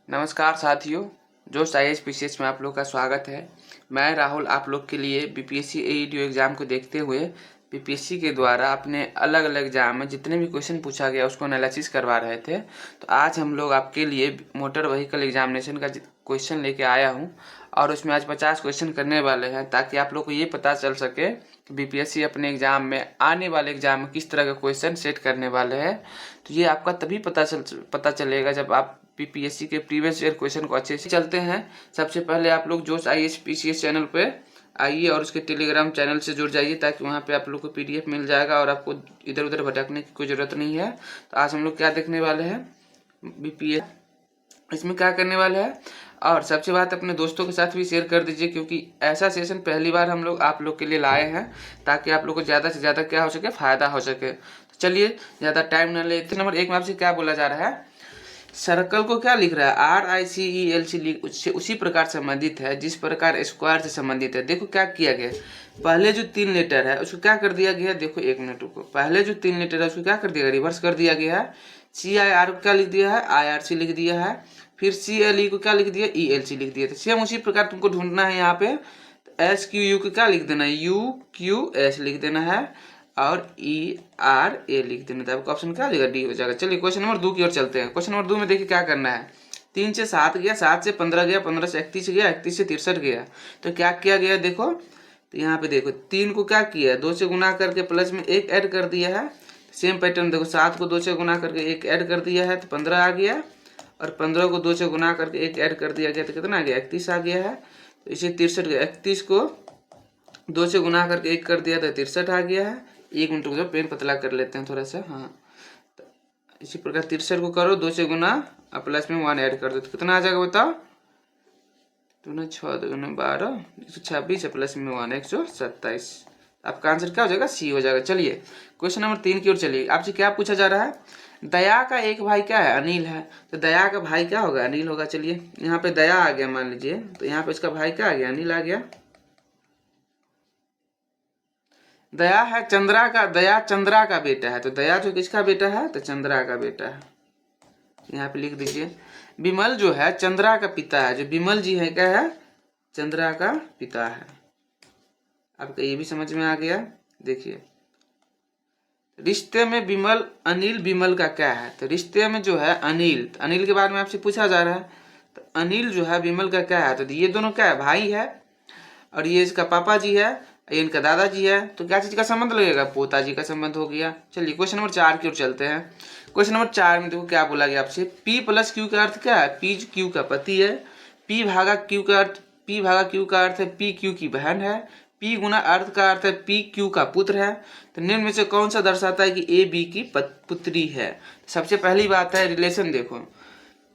नमस्कार साथियों, जोश आईएएस पीसीएस में आप लोग का स्वागत है। मैं राहुल आप लोग के लिए बीपीएससी एईडी एग्ज़ाम को देखते हुए बीपीएससी के द्वारा अपने अलग अलग एग्जाम में जितने भी क्वेश्चन पूछा गया उसको एनालिसिस करवा रहे थे। तो आज हम लोग आपके लिए मोटर व्हीकल एग्जामिनेशन का क्वेश्चन लेके आया हूं और उसमें आज 50 क्वेश्चन करने वाले हैं, ताकि आप लोग को ये पता चल सके कि बीपीएससी अपने एग्जाम में आने वाले एग्जाम में किस तरह का क्वेश्चन सेट करने वाले हैं। तो ये आपका तभी पता चलेगा जब आप बीपीएससी के प्रीवियस ईयर क्वेश्चन को अच्छे से चलते हैं। सबसे पहले आप लोग जोश आईएएस पीसीएस चैनल पे आइए और उसके टेलीग्राम चैनल से जुड़ जाइए, ताकि वहाँ पे आप लोग को पीडीएफ मिल जाएगा और आपको इधर उधर भटकने की कोई ज़रूरत नहीं है। तो आज हम लोग क्या देखने वाले हैं, बीपीएस इसमें क्या करने वाले हैं। और सबसे बात अपने दोस्तों के साथ भी शेयर कर दीजिए, क्योंकि ऐसा सेशन पहली बार हम लोग आप लोग के लिए लाए हैं, ताकि आप लोग को ज़्यादा से ज़्यादा क्या हो सके, फ़ायदा हो सके। तो चलिए ज़्यादा टाइम न लेते। नंबर 1 में आपसे क्या बोला जा रहा है, सर्कल को क्या लिख रहा है, RICELC उससे उसी प्रकार संबंधित है जिस प्रकार स्क्वायर से संबंधित है। देखो क्या किया गया, पहले जो 3 लेटर है उसको क्या कर दिया गया है। देखो 1 मिनट को, पहले जो 3 लेटर है उसको क्या कर दिया गया, रिवर्स कर दिया गया है। CIR को क्या लिख दिया है, IRC लिख दिया है। फिर CLE को क्या लिख दिया, ELC लिख दिया। तो सेम उसी प्रकार तुमको ढूंढना है यहाँ पे। SQU को क्या लिख देना है, UQS लिख देना है और ERA लिख देना था। आपका ऑप्शन क्या हो जाएगा, डी हो जाएगा। चलिए क्वेश्चन नंबर 2 की ओर चलते हैं। क्वेश्चन नंबर 2 में देखिए क्या करना है। 3 से 7 गया, 7 से 15 गया, 15 से 31 गया, 31 से 63 गया। तो क्या किया गया, देखो तो यहाँ पे देखो 3 को क्या किया है, 2 से गुना करके प्लस में 1 ऐड कर दिया है। सेम पैटर्न देखो, 7 को 2 से गुना करके 1 ऐड कर दिया है तो 15 आ गया, और 15 को 2 से गुना करके 1 ऐड कर दिया गया तो कितना आ गया, 31 आ गया है। तो इसे 63 गया, 31 को 2 से गुना करके 1 कर दिया तो 63 आ गया है। 1 मिनट को पेन पतला कर लेते हैं थोड़ा सा। हाँ, तो इसी प्रकार 63 को करो 2 से गुना और प्लस में 1 ऐड कर दो तो कितना आ जाएगा बताओ। 2 6 2 12, 126 प्लस में 1 127। आपका आंसर क्या हो जाएगा, सी हो जाएगा। चलिए क्वेश्चन नंबर 3 की ओर चलिए। आपसे क्या पूछा जा रहा है, दया का एक भाई क्या है, अनिल है। तो दया का भाई क्या होगा, अनिल होगा। चलिए यहाँ पे दया आ गया मान लीजिए, तो यहाँ पे इसका भाई क्या आ गया, अनिल आ गया। दया है चंद्रा का, दया चंद्रा का बेटा है। तो दया जो किसका बेटा है, तो चंद्रा का बेटा है। यहाँ पे लिख दीजिए। विमल जो है चंद्रा का पिता है, जो विमल जी है क्या है, चंद्रा का पिता है। आपका ये भी समझ में आ गया। देखिए रिश्ते में विमल, अनिल विमल का क्या है, तो रिश्ते में जो है अनिल, तो अनिल के बारे में आपसे पूछा जा रहा है। तो अनिल जो है विमल का क्या है, तो ये दोनों क्या है, भाई है, और ये इसका पापा जी है, ये इनका दादाजी है। तो क्या चीज का संबंध लगेगा, पोता जी का संबंध हो गया। चलिए क्वेश्चन नंबर 4 की ओर चलते हैं। क्वेश्चन नंबर 4 में देखो क्या बोला गया आपसे, P प्लस Q का अर्थ क्या है, P Q का पति है। P भागा Q का अर्थ, P भागा Q का अर्थ है P Q की बहन है। P गुना अर्थ का अर्थ है P Q का पुत्र है। तो निम्न में से कौन सा दर्शाता है कि A B की पुत्री है। सबसे पहली बात है रिलेशन देखो,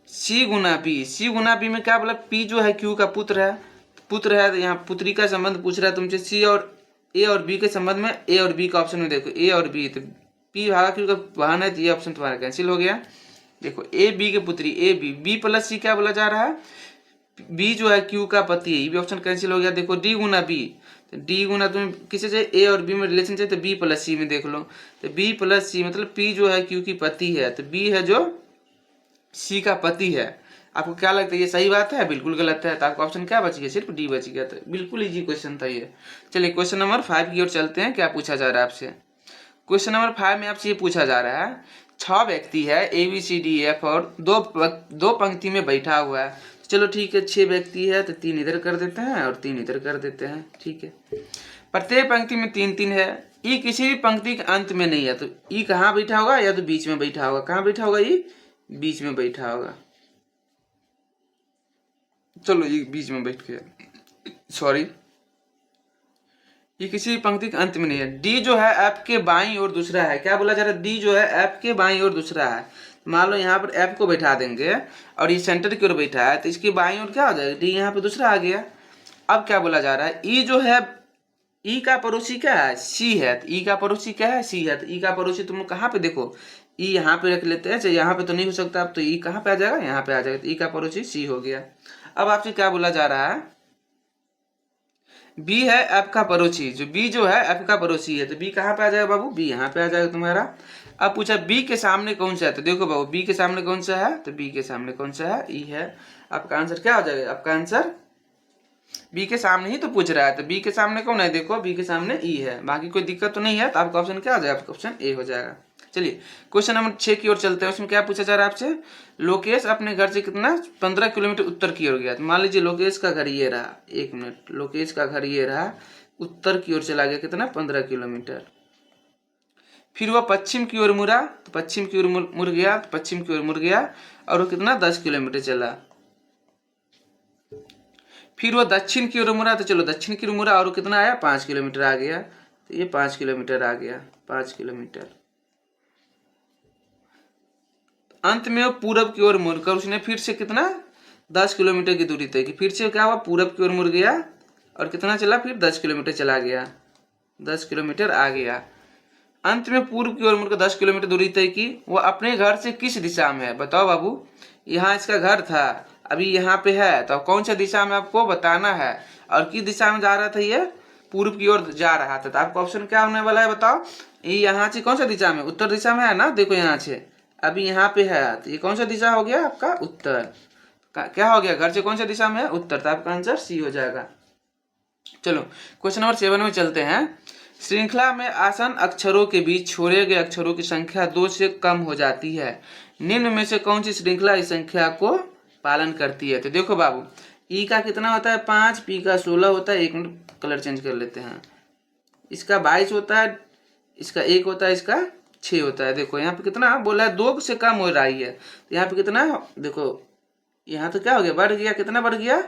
C गुना P, C गुना P में क्या बोला, P जो है Q का पुत्र है, तो यहाँ पुत्री का संबंध पूछ रहा है तुमसे। सी और ए और बी के संबंध में, ए और बी का ऑप्शन में देखो, ए और बी, तो पी भागा क्यू का बहन है, तो ये ऑप्शन तुम्हारा कैंसिल हो गया। देखो ए बी के पुत्री, ए बी, बी प्लस सी क्या बोला जा रहा है, बी जो है क्यू का पति है, ये भी ऑप्शन कैंसिल हो गया। देखो डी गुना बी, तो डी गुना तुम्हें किसे चाहिए, ए और बी में रिलेशन चाहिए, तो बी प्लस सी में देख लो। तो बी प्लस सी मतलब पी जो है क्यू की पति है, तो बी है जो सी का पति है। आपको क्या लगता है ये सही बात है, बिल्कुल गलत है। तो आपका ऑप्शन क्या बच गया, सिर्फ डी बच गया। तो बिल्कुल इजी क्वेश्चन था ये। चलिए क्वेश्चन नंबर 5 की ओर चलते हैं। क्या पूछा जा रहा है आपसे, क्वेश्चन नंबर 5 में आपसे ये पूछा जा रहा है, 6 व्यक्ति है ABCDF और दो पंक्ति में बैठा हुआ है। चलो ठीक है, 6 व्यक्ति है तो 3 इधर कर देते हैं और 3 इधर कर देते हैं। ठीक है, प्रत्येक पंक्ति में 3 3 है। ई किसी भी पंक्ति के अंत में नहीं है, तो ई कहाँ बैठा होगा, या तो बीच में बैठा होगा। कहाँ बैठा होगा, ई बीच में बैठा होगा। चलो ये बीच में बैठ गया, सॉरी, ये किसी पंक्ति के अंत में नहीं है। डी जो है एफ के बाईं ओर दूसरा है। क्या बोला जा रहा है, डी जो है एफ के बाईं ओर दूसरा है। मान लो यहाँ पर एफ को बैठा देंगे और ये सेंटर की ओर बैठा है, तो इसकी बाईं ओर क्या हो जाएगा, डी यहाँ पे दूसरा आ गया। अब क्या बोला जा रहा है, ई जो है, ई का पड़ोसी क्या है, सी है, तो ई का पड़ोसी क्या है, सी है। तो ई का पड़ोसी तुम लोग कहाँ पे देखो, ई यहाँ पे रख लेते हैं, चाहे यहाँ पे तो नहीं हो सकता, अब तो ई कहाँ पे आ जाएगा, यहाँ पे आ जाएगा। तो ई का पड़ोसी सी हो गया। अब आपसे क्या बोला जा रहा है, बी है एफ का पड़ोसी, जो बी जो है एफ का पड़ोसी है, तो बी कहाँ पे आ जाएगा बाबू, बी यहाँ पे आ जाएगा तुम्हारा। अब पूछा बी के सामने कौन सा है, तो देखो बाबू बी के सामने कौन सा है, तो बी के सामने कौन सा है, ई है। आपका आंसर क्या हो जाएगा, आपका आंसर बी के सामने ही तो पूछ रहा है, तो बी के सामने कौन है, देखो बी के सामने ई है, बाकी कोई दिक्कत तो नहीं है, तो आपका ऑप्शन क्या हो जाएगा, आपका ऑप्शन ए हो जाएगा। चलिए क्वेश्चन नंबर 6 की ओर चलते हैं। उसमें क्या पूछा जा रहा है आपसे, लोकेश अपने घर से कितना 15 किलोमीटर उत्तर की ओर गया। तो मान लीजिए लोकेश का घर ये रहा, 1 मिनट, लोकेश का घर ये रहा, उत्तर की ओर चला गया कितना 15 किलोमीटर। फिर वह पश्चिम की ओर मुड़ा, तो पश्चिम की ओर मुड़ गया, तो पश्चिम की ओर मुड़ गया और वो कितना 10 किलोमीटर चला। फिर वो दक्षिण की ओर मुड़ा, तो चलो दक्षिण की ओर मुड़ा और वो कितना आया 5 किलोमीटर आ गया, तो ये 5 किलोमीटर आ गया, 5 किलोमीटर। अंत में वो पूरब की ओर मुड़कर उसने फिर से कितना 10 किलोमीटर की दूरी तय की। फिर से क्या हुआ, पूरब की ओर मुड़ गया और कितना चला, फिर 10 किलोमीटर चला गया, 10 किलोमीटर आ गया। अंत में पूर्व की ओर मुड़कर 10 किलोमीटर दूरी तय की। वो अपने घर से किस दिशा में है, बताओ बाबू। यहाँ इसका घर था, अभी यहाँ पे है, तो कौन सा दिशा में आपको बताना है, और किस दिशा में जा रहा था, ये पूर्व की ओर जा रहा था। तो आपका ऑप्शन क्या होने वाला है, बताओ। ये यहाँ से कौन सा दिशा में, उत्तर दिशा में है ना, देखो यहाँ से अभी यहाँ पे है, तो ये कौन सा दिशा हो गया आपका, उत्तर। क्या हो गया, घर से कौन सा दिशा में है, उत्तर, तो आपका आंसर सी हो जाएगा। चलो क्वेश्चन नंबर 7 में चलते हैं। श्रृंखला में आसन अक्षरों के बीच छोड़े गए अक्षरों की संख्या 2 से कम हो जाती है। निम्न में से कौन सी श्रृंखला इस संख्या को पालन करती है। तो देखो बाबू, ई का कितना होता है 5, पी का 16 होता है, 1 मिनट कलर चेंज कर लेते हैं, इसका 22 होता है, इसका 1 होता है, इसका 6 होता है। देखो यहाँ पे कितना बोला है, 2 से कम हो रही है, तो यहाँ पे कितना, देखो यहाँ तो क्या हो गया, बढ़ गया, कितना बढ़ गया,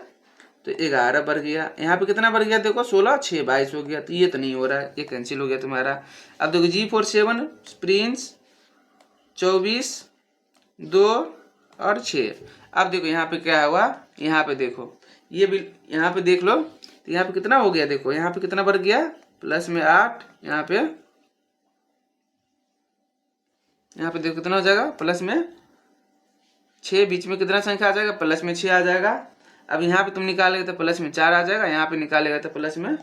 तो 11 बढ़ गया। यहाँ पे कितना बढ़ गया, देखो 16, 6, 22 हो गया, तो ये तो नहीं हो रहा है, ये कैंसिल हो गया तुम्हारा। अब देखो G4 7 प्रिंस 24 2 और 6। अब देखो यहाँ पे क्या हुआ, यहाँ पे देखो ये भी यहाँ पे देख लो, तो यहाँ पे कितना हो गया, देखो यहाँ पे कितना बढ़ गया, प्लस में 8, यहाँ पे देखो कितना हो जाएगा, प्लस में 6, बीच में कितना संख्या आ जाएगा, प्लस में 6 आ जाएगा। अब यहाँ पे तुम निकालेगा तो प्लस में 4 आ जाएगा, यहाँ पे निकालेगा तो प्लस में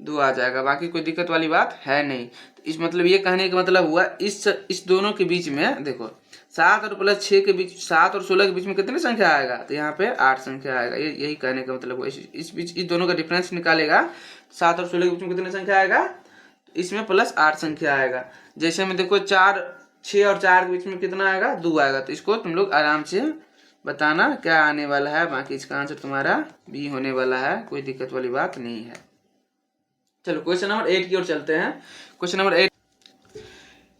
2 आ जाएगा, बाकी कोई दिक्कत वाली बात है नहीं। तो इस मतलब ये कहने का मतलब हुआ, इस दोनों के बीच में देखो 7 और प्लस 6 के बीच, 7 और 16 के बीच में कितनी संख्या आएगा, तो यहाँ पे 8 संख्या आएगा। यही कहने का मतलब हुआ, इस दोनों का डिफरेंस निकालेगा, 7 और 16 के बीच में कितनी संख्या आएगा, इसमें प्लस 8 संख्या आएगा। जैसे में देखो 6 और 4 के बीच में कितना आएगा, 2 आएगा। तो इसको तुम लोग आराम से बताना क्या आने वाला है, बाकी इसका आंसर तुम्हारा बी होने वाला है, कोई दिक्कत वाली बात नहीं है। चलो क्वेश्चन नंबर 8 की ओर चलते हैं। क्वेश्चन नंबर 8,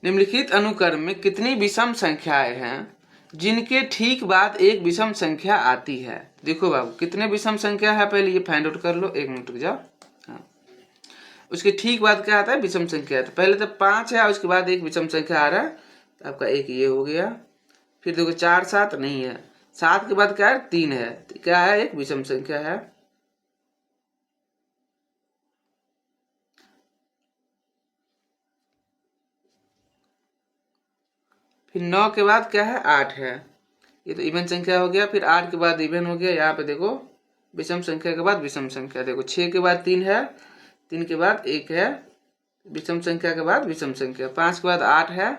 निम्नलिखित अनुक्रम में कितनी विषम संख्याएं हैं जिनके ठीक बाद एक विषम संख्या आती है। देखो बाबू कितने विषम संख्या है, पहले ये फाइंड आउट कर लो, 1 मिनट रुक जाओ। हाँ, उसके ठीक बाद क्या आता है, विषम संख्या। तो पहले तो 5 है, उसके बाद एक विषम संख्या आ रहा है, तो आपका एक ये हो गया। फिर देखो 4 7 नहीं है, 7 के बाद क्या है, 3 है, तो क्या है, एक विषम संख्या है। फिर 9 के बाद क्या है, 8 है, ये तो इवन संख्या हो गया। फिर 8 के बाद इवन हो गया, यहाँ पे देखो विषम संख्या के बाद विषम संख्या। देखो 6 के बाद 3 है, 3 के बाद 1 है, विषम संख्या के बाद विषम संख्या। 5 के बाद 8 है,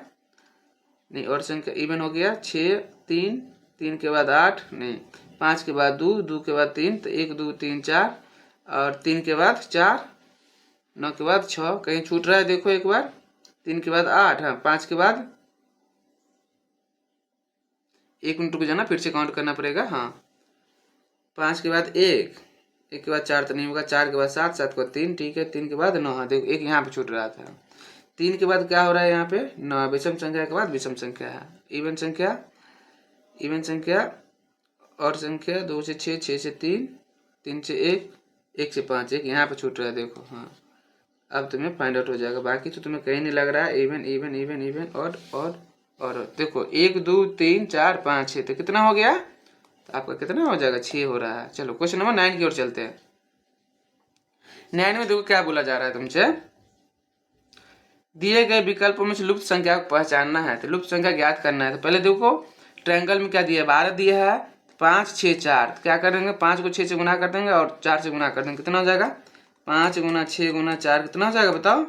नहीं और संख्या इवन हो गया, 6 3, 3 के बाद 8 नहीं, 5 के बाद 2, 2 के बाद 3, तो 1 2 3 4, और 3 के बाद 4, 9 के बाद 6, कहीं छूट रहा है देखो एक बार, 3 के बाद 8, हाँ 5 के बाद, 1 मिनट रुक जाना, फिर से काउंट करना पड़ेगा। हाँ 5 के बाद 1, 1 के बाद 4 तो नहीं होगा, 4 के बाद 7, 7 के बाद 3, ठीक है, 3 के बाद 9, हाँ देखो एक यहाँ पे छूट रहा था। 3 के बाद क्या हो रहा है, यहाँ पे 9, विषम संख्या के बाद विषम संख्या है, इवन संख्या, इवन संख्या और संख्या, 2 से 6, 6 से 3, 3 से 1, 1 से 5, एक यहाँ पे छूट रहा है देखो। हाँ अब तुम्हें फाइंड आउट हो जाएगा, बाकी तो तुम्हें कहीं नहीं लग रहा है, इवन इवन इवन इवन और देखो 1 2 3 4 5 6, तो कितना हो गया, तो आपका कितना हो जाएगा, 6 हो रहा है। चलो क्वेश्चन नंबर 9 की ओर चलते हैं। 9 में देखो क्या बोला जा रहा है तुमसे, दिए गए विकल्पों में से लुप्त संख्या को पहचानना है, तो लुप्त संख्या ज्ञात करना है। तो पहले देखो ट्रायंगल में क्या दिया है, 12 दिया है, 5 6 4, क्या करेंगे 5 को 6 से गुना कर देंगे और 4 से गुना कर देंगे, कितना हो जाएगा, 5 गुना 6 गुना 4 कितना हो जाएगा बताओ,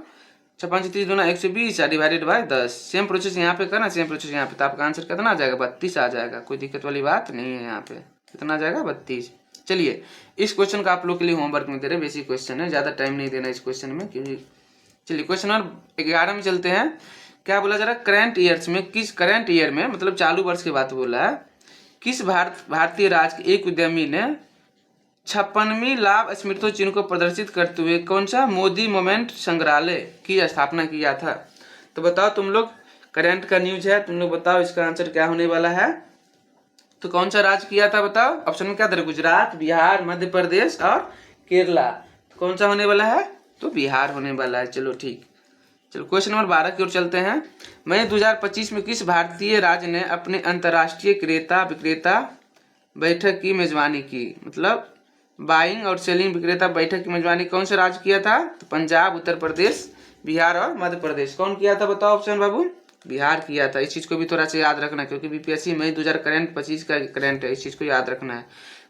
56 30 दूना 120 डिवाइडेड बाय 10। सेम प्रोसेस यहाँ पे करना, सेम प्रोसेस यहाँ पे, तो आपका आंसर कितना आ जाएगा? 32 आ जाएगा। कोई दिक्कत वाली बात नहीं है यहाँ पे। कितना आ जाएगा? 32। चलिए इस क्वेश्चन का आप लोग के लिए होमवर्क में दे रहे, बेसिक क्वेश्चन है, ज़्यादा टाइम नहीं देना इस क्वेश्चन में क्योंकि। चलिए क्वेश्चन नंबर 11 में चलते हैं। क्या बोला जा रहा है? करंट ईयर्स में, किस करंट ईयर में, मतलब चालू वर्ष की बात बोला है, किस भारतीय राज्य के एक उद्यमी ने 56वीं लाभ स्मृति चिन्ह को प्रदर्शित करते हुए कौन सा मोदी मोमेंट संग्रहालय की स्थापना किया था? तो बताओ तुम लोग, करंट का न्यूज है, तुम लोग बताओ इसका आंसर क्या होने वाला है। तो कौन सा राज्य किया था बताओ? ऑप्शन में क्या था? गुजरात, बिहार, मध्य प्रदेश और केरला। तो कौन सा होने वाला है? तो बिहार होने वाला है। चलो ठीक। चलो क्वेश्चन नंबर 12 की ओर चलते हैं। मई 2025 में किस भारतीय राज्य ने अपने अंतर्राष्ट्रीय क्रेता विक्रेता बैठक की मेजबानी की? मतलब बाइंग और सेलिंग विक्रेता बैठक की मेजबानी कौन से राज्य किया था? तो पंजाब, उत्तर प्रदेश, बिहार और मध्य प्रदेश। कौन किया था बताओ ऑप्शन बाबू? बिहार किया था। इस चीज को भी थोड़ा सा याद रखना क्योंकि बीपीएससी मई 2025 का करंट है, इस चीज को याद रखना है।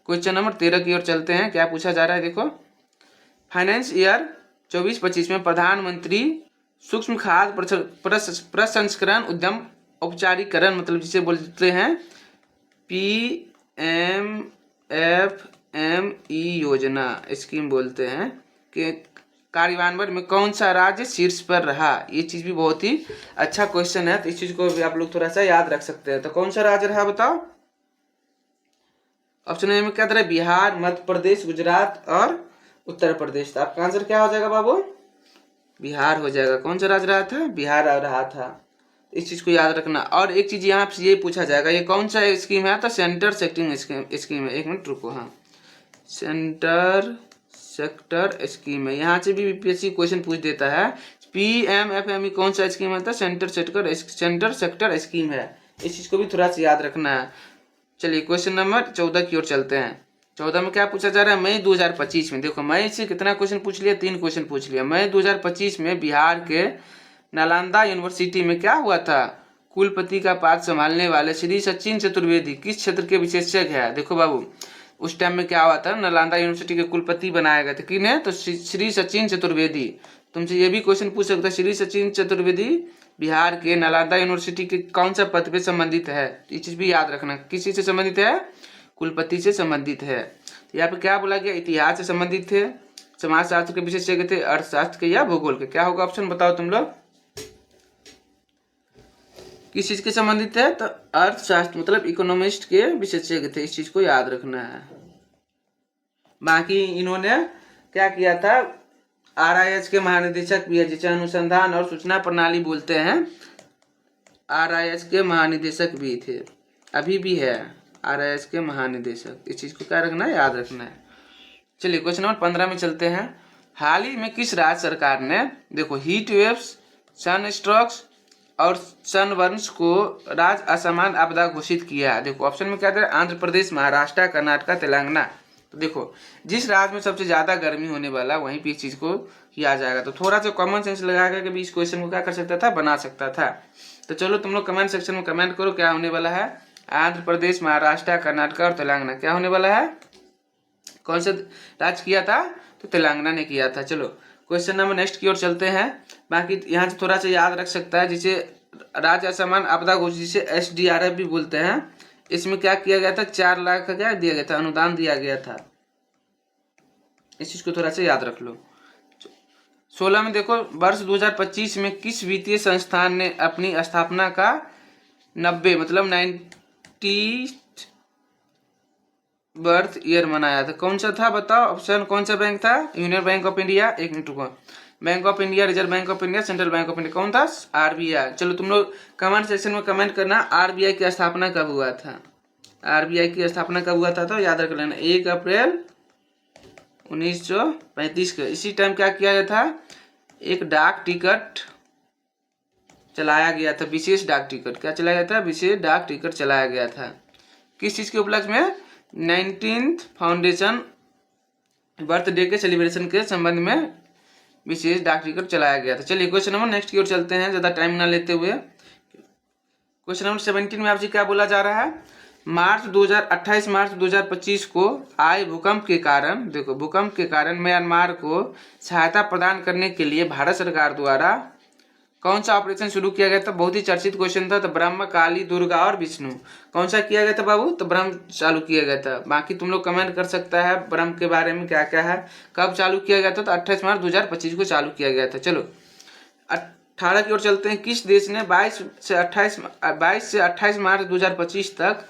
क्वेश्चन नंबर 13 की ओर चलते हैं। क्या पूछा जा रहा है देखो, फाइनेंस ईयर 24-25 में प्रधानमंत्री सूक्ष्म खाद्य प्रसंस्करण उद्यम औपचारिकरण, मतलब जिसे बोलते हैं PMFME योजना स्कीम बोलते हैं, कि कार्यान्वयन में कौन सा राज्य शीर्ष पर रहा? ये चीज भी बहुत ही अच्छा क्वेश्चन है, तो इस चीज को भी आप लोग थोड़ा सा याद रख सकते हैं। तो कौन सा राज्य रहा बताओ? ऑप्शन ए में क्या था? बिहार, मध्य प्रदेश, गुजरात और उत्तर प्रदेश। तो आपका आंसर क्या हो जाएगा बाबू? बिहार हो जाएगा। कौन सा राज्य रहा था? बिहार रहा था। इस चीज को याद रखना। और एक चीज यहाँ से ये पूछा जाएगा, ये कौन सा स्कीम है? तो सेंटर सेक्टिंग स्कीम है। एक मिनट रुको, हाँ, सेंटर सेक्टर स्कीम है। यहाँ से भी बीपीएससी क्वेश्चन पूछ देता है। PMFME कौन सा स्कीम है? तो सेंटर सेक्टर स्कीम है। इस चीज को भी थोड़ा सा याद रखना है। चलिए क्वेश्चन नंबर 14 की ओर चलते हैं। 14 में क्या पूछा जा रहा है? मई 2025 में, देखो मई से कितना क्वेश्चन पूछ लिया? 3 क्वेश्चन पूछ लिया। मई 2025 में बिहार के नालंदा यूनिवर्सिटी में क्या हुआ था? कुलपति का पद संभालने वाले श्री सचिन चतुर्वेदी किस क्षेत्र के विशेषज्ञ है? देखो बाबू, उस टाइम में क्या हुआ था? नालंदा यूनिवर्सिटी के कुलपति बनाया गया था। किन है? तो श्री सचिन चतुर्वेदी। तुमसे ये भी क्वेश्चन पूछ सकता है, श्री सचिन चतुर्वेदी बिहार के नालंदा यूनिवर्सिटी के कौन सा पद पे संबंधित है? ये चीज भी याद रखना। किसी से संबंधित है? कुलपति से संबंधित है। तो यहाँ पे क्या बोला गया? इतिहास से संबंधित थे, समाजशास्त्र के विशेषज्ञ थे, अर्थशास्त्र के या भूगोल के। क्या होगा ऑप्शन बताओ तुम लोग? किस चीज के संबंधित है? तो अर्थशास्त्र, मतलब इकोनॉमिस्ट के विशेषज्ञ थे। इस चीज को याद रखना है। बाकी इन्होंने क्या किया था? RIS के महानिदेशक भी है, जिसे अनुसंधान और सूचना प्रणाली बोलते हैं। RIS के महानिदेशक भी थे, अभी भी है RIS के महानिदेशक। इस चीज को क्या रखना है? याद रखना है। चलिए क्वेश्चन नंबर 15 में चलते हैं। हाल ही में किस राज्य सरकार ने, देखो, हीट वेव्स, सन स्ट्रोक्स और सनबर्न्स को राज्य असामान्य आपदा घोषित किया है? देखो ऑप्शन में क्या था? आंध्र प्रदेश, महाराष्ट्र, कर्नाटक, तेलंगाना। तो देखो जिस राज्य में सबसे ज्यादा गर्मी होने वाला, वहीं पे इस चीज को किया जाएगा। तो थोड़ा सा कॉमन सेंस लगा के भी इस क्वेश्चन को क्या कर सकता था? बना सकता था। तो चलो तुम लोग कमेंट सेक्शन में कमेंट करो क्या होने वाला है। आंध्र प्रदेश, महाराष्ट्र, कर्नाटक और तेलंगाना क्या होने वाला है? कौन सा राज्य किया था? तो तेलंगाना ने किया था। चलो क्वेश्चन नंबर नेक्स्ट की ओर चलते हैं। बाकी यहाँ से थोड़ा सा याद रख सकता है, जिसे राज्य असामान्य आपदा घोषित, जिसे SDRF भी बोलते हैं। इसमें क्या किया गया था? 4 लाख का क्या दिया गया था? अनुदान दिया गया था। इस चीज को थोड़ा सा याद रख लो। 16 में देखो, वर्ष 2025 में किस वित्तीय संस्थान ने अपनी स्थापना का 90 मतलब 90 बर्थ ईयर मनाया था? कौन सा था बताओ ऑप्शन? कौन सा बैंक था? यूनियन बैंक ऑफ इंडिया, एक मिनट रुको, bank of India, reserve bank of India, central bank of India. कौन था? RBI। चलो तुम लोग कमेंट सेक्शन में कमेंट करना RBI की स्थापना कब हुआ था? RBI की स्थापना कब हुआ था? तो याद रख लेना 1 अप्रैल 1935 को। इसी टाइम क्या किया गया था? एक डाक टिकट चलाया गया था, विशेष डाक टिकट। क्या चलाया गया था? विशेष डाक टिकट चलाया गया था। किस चीज के उपलक्ष्य में? 19th फाउंडेशन बर्थडे के सेलिब्रेशन के संबंध में विशेष डाक टिकट चलाया गया था। चलिए क्वेश्चन नंबर नेक्स्ट की ओर चलते हैं, ज्यादा टाइम ना लेते हुए। क्वेश्चन नंबर 17 में आपसे क्या बोला जा रहा है? 28 मार्च 2025 को आए भूकंप के कारण, देखो भूकंप के कारण म्यांमार को सहायता प्रदान करने के लिए भारत सरकार द्वारा कौन सा ऑपरेशन शुरू किया गया था? बहुत ही चर्चित क्वेश्चन था। तो ब्रह्म, काली, दुर्गा और विष्णु, कौन सा किया गया था बाबू? तो ब्रह्म चालू किया गया था। बाकी तुम लोग कमेंट कर सकता है ब्रह्म के बारे में क्या क्या है, कब चालू किया गया था? तो 28 मार्च 2025 को चालू किया गया था। चलो 18 की ओर चलते हैं। किस देश ने 22 से 28 मार्च 2025 तक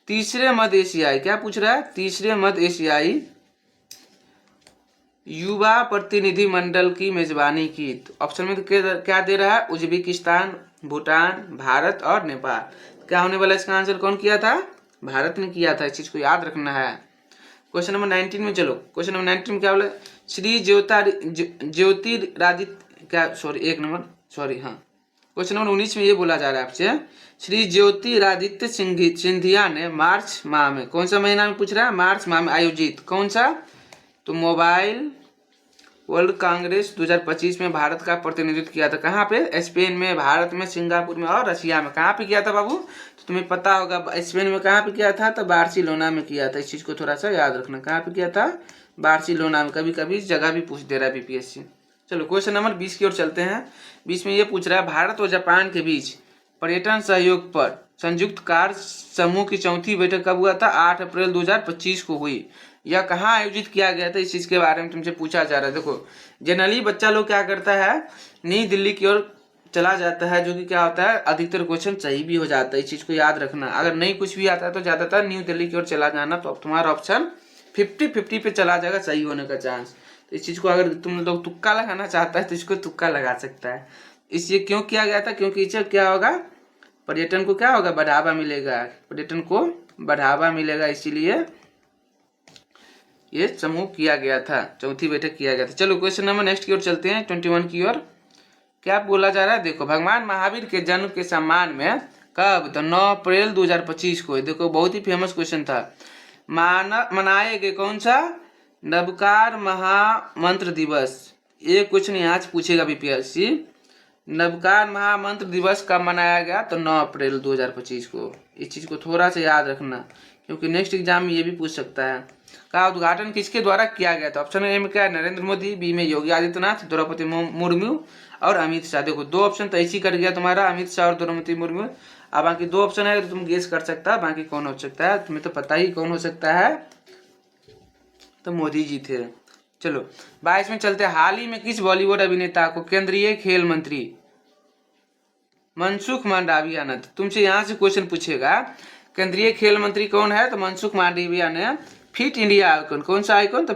तीसरे मध्य एशियाई, क्या पूछ रहा है? तीसरे मध्य एशियाई युवा प्रतिनिधि मंडल की मेजबानी की? तो ऑप्शन में तो क्या दे रहा है? उज्बेकिस्तान, भूटान, भारत और नेपाल। क्या होने वाला इसका आंसर? कौन किया था? भारत ने किया था। इस चीज को याद रखना है। क्वेश्चन नंबर 19 में चलो। क्वेश्चन नंबर 19 में क्या बोला? श्री ज्योतिरादित्य, क्या सॉरी एक नंबर सॉरी हाँ, क्वेश्चन नंबर 19 में ये बोला जा रहा है आपसे, श्री ज्योतिरादित्य सिंधिया ने मार्च माह में, कौन सा महीना में पूछ रहा है? मार्च माह में आयोजित कौन सा? तो मोबाइल वर्ल्ड कांग्रेस 2025 में भारत का प्रतिनिधित्व किया था। कहाँ पे? स्पेन में, भारत में, सिंगापुर में और रशिया में। कहाँ पे किया था बाबू? तो तुम्हें पता होगा स्पेन में कहाँ पे किया था? तो बार्सिलोना में किया था। इस चीज को थोड़ा सा याद रखना। कहाँ पे किया था? बार्सिलोना में। कभी कभी जगह भी पूछ दे रहा है बीपीएससी। चलो क्वेश्चन नंबर 20 की ओर चलते हैं। 20 में ये पूछ रहा है, भारत और जापान के बीच पर्यटन सहयोग पर संयुक्त कार्य समूह की चौथी बैठक कब हुआ था? 8 अप्रैल 2025 को हुई। यह कहाँ आयोजित किया गया था? इस चीज के बारे में तुमसे पूछा जा रहा है। देखो जनरली बच्चा लोग क्या करता है, नई दिल्ली की ओर चला जाता है, जो कि क्या होता है, अधिकतर क्वेश्चन सही भी हो जाता है। इस चीज को याद रखना। अगर नहीं कुछ भी आता है तो ज्यादातर न्यू दिल्ली की ओर चला जाना, तो अब तुम्हारा ऑप्शन 50-50 पे चला जाएगा सही होने का चांस। तो इस चीज को अगर तुम लोग तुक्का लगाना चाहता है तो इसको तुक्का लगा सकता है। इसलिए क्यों किया गया था? क्योंकि इससे क्या होगा, पर्यटन को क्या होगा, बढ़ावा मिलेगा। पर्यटन को बढ़ावा मिलेगा, इसीलिए ये समूह किया गया था, चौथी बैठक किया गया था। चलो क्वेश्चन नंबर नेक्स्ट की ओर चलते हैं, 21 की ओर। क्या बोला जा रहा है? देखो भगवान महावीर के जन्म के सम्मान में कब? तो 9 अप्रैल 2025 को। देखो बहुत ही फेमस क्वेश्चन था। मनाए गए कौन सा? नवकार महामंत्र दिवस। ये क्वेश्चन यहाँ से पूछेगा बीपीएससी। नवकार महामंत्र दिवस कब मनाया गया? तो 9 अप्रैल 2025 को। इस चीज को थोड़ा सा याद रखना, क्योंकि नेक्स्ट एग्जाम में ये भी पूछ सकता है। का उद्घाटन किसके द्वारा किया गया था? ऑप्शन ए में क्या है? नरेंद्र मोदी, बी में योगी आदित्यनाथ, द्रौपदी मुर्मू और अमित शाह। देखो 2 ऑप्शन तो ऐसी कर गया तुम्हारा, अमित शाह और द्रौपदी मुर्मू। अब बाकी 2 ऑप्शन है तो तुम गेस कर सकता है बाकी कौन हो सकता है। तुम्हें तो पता ही कौन हो सकता है, तो मोदी जी थे। चलो 22 में चलते हैं। हाल ही में किस बॉलीवुड अभिनेता को केंद्रीय खेल मंत्री मनसुख मांडविया ने, तुमसे यहाँ से क्वेश्चन पूछेगा केंद्रीय खेल मंत्री कौन है? तो मनसुख मांडविया ने फिट इंडिया आइकन, कौन सा आइकन? तो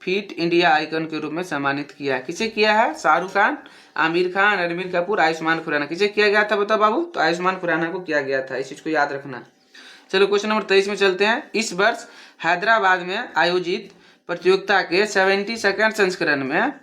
फिट इंडिया आइकन के रूप में सम्मानित किया। किसे किया है? शाहरुख खान, आमिर खान, रणबीर कपूर, आयुष्मान खुराना। किसे किया गया था बताओ बाबू? तो आयुष्मान खुराना को किया गया था। इस चीज को याद रखना। चलो क्वेश्चन नंबर 23 में चलते हैं। इस वर्ष हैदराबाद में आयोजित प्रतियोगिता के 72वें संस्करण में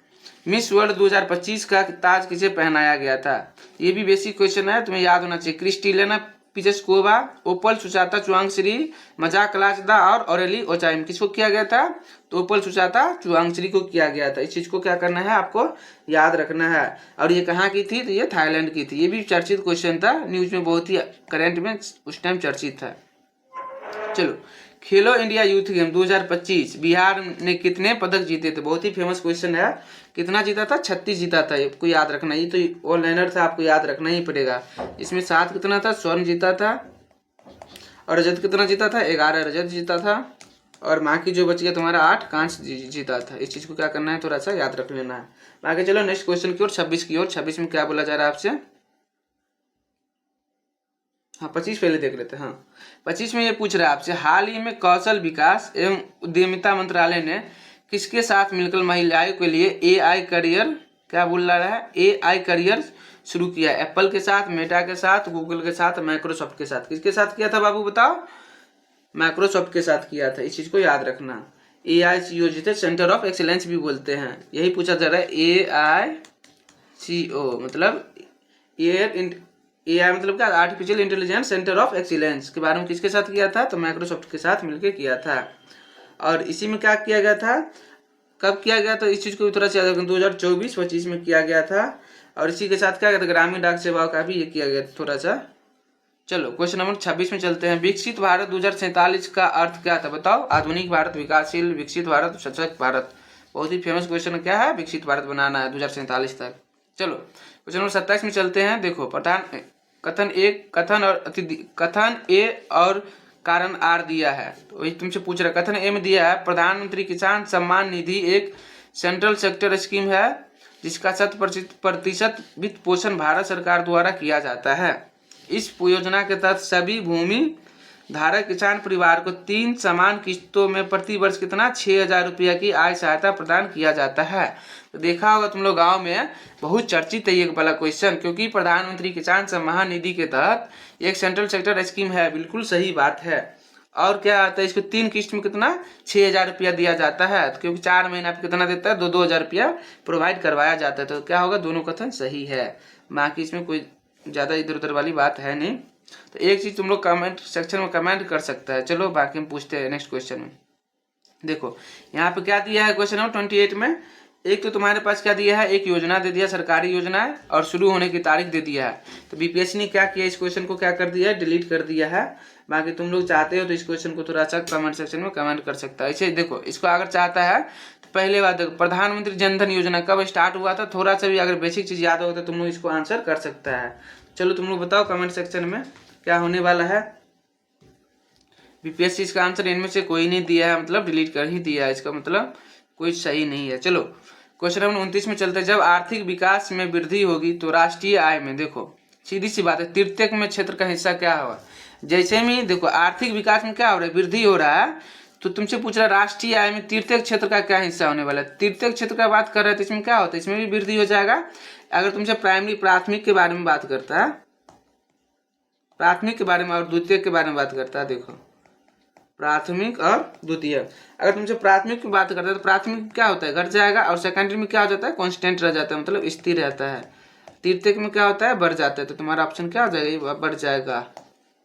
मिस वर्ल्ड 2025 का ताज किसे पहनाया गया था? ये भी बेसिक क्वेश्चन है, तुम्हें याद होना चाहिए। क्रिस्टिलेना पिचेस्कोवा, ओपल सुचाता चुआंगश्री, मजाक कलाचदा और ऑरेली ओचाइम। किसको किया गया था? तो ओपल सुचाता चुआंगश्री को किया गया था। इस चीज को क्या करना है, आपको याद रखना है। और ये कहाँ की थी? तो ये थाईलैंड की थी। ये भी चर्चित क्वेश्चन था, न्यूज में बहुत ही करंट में उस टाइम चर्चित था। चलो खेलो इंडिया यूथ गेम 2025 बिहार ने कितने पदक जीते थे? बहुत ही फेमस क्वेश्चन है। कितना जीता था? 36 जीता था। आपको याद रखना, ये तो ऑलराउंडर था, आपको याद रखना ही पड़ेगा। इसमें 7 कितना था? स्वर्ण जीता था। और रजत कितना जीता था? 11 रजत जीता था। और बाकी जो बच गया तुम्हारा 8 कांस्य जीता था। इस चीज को क्या करना है, थोड़ा सा याद रख लेना है। बाकी चलो नेक्स्ट क्वेश्चन की ओर, 26 की ओर। 26 में क्या बोला जा रहा है आपसे? हाँ 25 पहले देख लेते हैं। हाँ 25 में ये पूछ रहा है आपसे, हाल ही में कौशल विकास एवं उद्यमिता मंत्रालय ने किसके साथ मिलकर महिलाओं के लिए AI करियर, क्या बोल रहा है, AI करियर शुरू किया? एप्पल के साथ, मेटा के साथ, गूगल के साथ, माइक्रोसॉफ्ट के साथ। किसके साथ किया था बाबू बताओ? माइक्रोसॉफ्ट के साथ किया था। इस चीज को याद रखना। AICO जिसे सेंटर ऑफ एक्सीलेंस भी बोलते हैं, यही पूछा जा रहा है। AICO मतलब AI मतलब क्या? Artificial intelligence centre of excellence के बारे में किसके साथ किया था? तो माइक्रोसॉफ्ट के साथ मिलकर किया था। और इसी में क्या किया गया था, कब किया गया? तो इस चीज को भी थोड़ा सा याद रखना, 2024-25 में किया गया था। और इसी के साथ क्या गया था? ग्रामीण डाक सेवाओं का भी ये किया गया था थोड़ा सा। चलो क्वेश्चन नंबर 26 में चलते हैं। विकसित भारत 2047 का अर्थ क्या था बताओ? आधुनिक भारत, विकासशील, विकसित भारत, सशक्त भारत। बहुत ही फेमस क्वेश्चन क्या है? विकसित भारत बनाना है 2047 तक। चलो क्वेश्चन नंबर 27 में चलते हैं। देखो कथन ए और कारण आर दिया है, तो वही तुमसे पूछ रहा है। कथन ए में दिया है प्रधानमंत्री किसान सम्मान निधि एक सेंट्रल सेक्टर स्कीम है जिसका 100% वित्त पोषण भारत सरकार द्वारा किया जाता है। इस योजना के तहत सभी भूमि धारक किसान परिवार को 3 समान किस्तों में प्रति वर्ष कितना 6,000 रुपया की आय सहायता प्रदान किया जाता है। तो देखा होगा तुम लोग गांव में बहुत चर्चित है ये वाला क्वेश्चन, क्योंकि प्रधानमंत्री किसान सम्मान निधि के तहत एक सेंट्रल सेक्टर स्कीम है, बिल्कुल सही बात है। और क्या आता है, इसको 3 किस्त में कितना 6,000 रुपया दिया जाता है, तो क्योंकि 4 महीना पे कितना देता है 2-2 हज़ार रुपया प्रोवाइड करवाया जाता है। तो क्या होगा, दोनों कथन सही है, बाकी इसमें कोई ज़्यादा इधर उधर वाली बात है नहीं। तो एक चीज़ तुम लोग कमेंट सेक्शन में कमेंट कर सकता है। चलो बाकी हम पूछते हैं नेक्स्ट क्वेश्चन में। देखो यहाँ पे क्या दिया है क्वेश्चन नंबर 28 में, एक तो तुम्हारे पास क्या दिया है, एक योजना दे दिया, सरकारी योजना है, और शुरू होने की तारीख दे दिया है। तो बीपीएससी ने क्या किया, इस क्वेश्चन को क्या कर दिया है, डिलीट कर दिया है। बाकी तुम लोग चाहते हो तो इस क्वेश्चन को थोड़ा सा कमेंट सेक्शन में कमेंट कर सकता है। ऐसे देखो, इसको अगर चाहता है तो पहले बात देखो, प्रधानमंत्री जनधन योजना कब स्टार्ट हुआ था, थोड़ा सा भी अगर बेसिक चीज याद होगा तो तुम लोग इसको आंसर कर सकता है। चलो तुम लोग बताओ कमेंट सेक्शन में क्या होने वाला है। बीपीएससी इसका आंसर इनमें से कोई नहीं दिया है, मतलब डिलीट कर ही दिया है, इसका मतलब कोई सही नहीं है। चलो क्वेश्चन नंबर 29 में चलते हैं। जब आर्थिक विकास में वृद्धि होगी तो राष्ट्रीय आय में, देखो सीधी सी बात है, तृतीयक में क्षेत्र का हिस्सा क्या होगा। जैसे में देखो आर्थिक विकास में क्या हो रहा है, वृद्धि हो रहा है, तो तुमसे पूछ रहा है राष्ट्रीय आय में तृतीयक क्षेत्र का क्या हिस्सा होने वाला है। तृतीयक क्षेत्र का बात कर रहे हैं तो इसमें क्या होता है, इसमें भी वृद्धि हो जाएगा। अगर तुमसे प्राथमिक के बारे में बात करता है, प्राथमिक के बारे में, और द्वितीयक के बारे में बात करता है, देखो प्राथमिक और द्वितीय, अगर तुमसे प्राथमिक की बात करते हैं तो प्राथमिक क्या होता है, घट जाएगा, और सेकेंडरी में क्या हो जाता है, कांस्टेंट रह जाता है, मतलब स्थिर रहता है। तृतीयक में क्या होता है, बढ़ जाता है, तो तुम्हारा ऑप्शन क्या हो जाएगा, बढ़ जाएगा।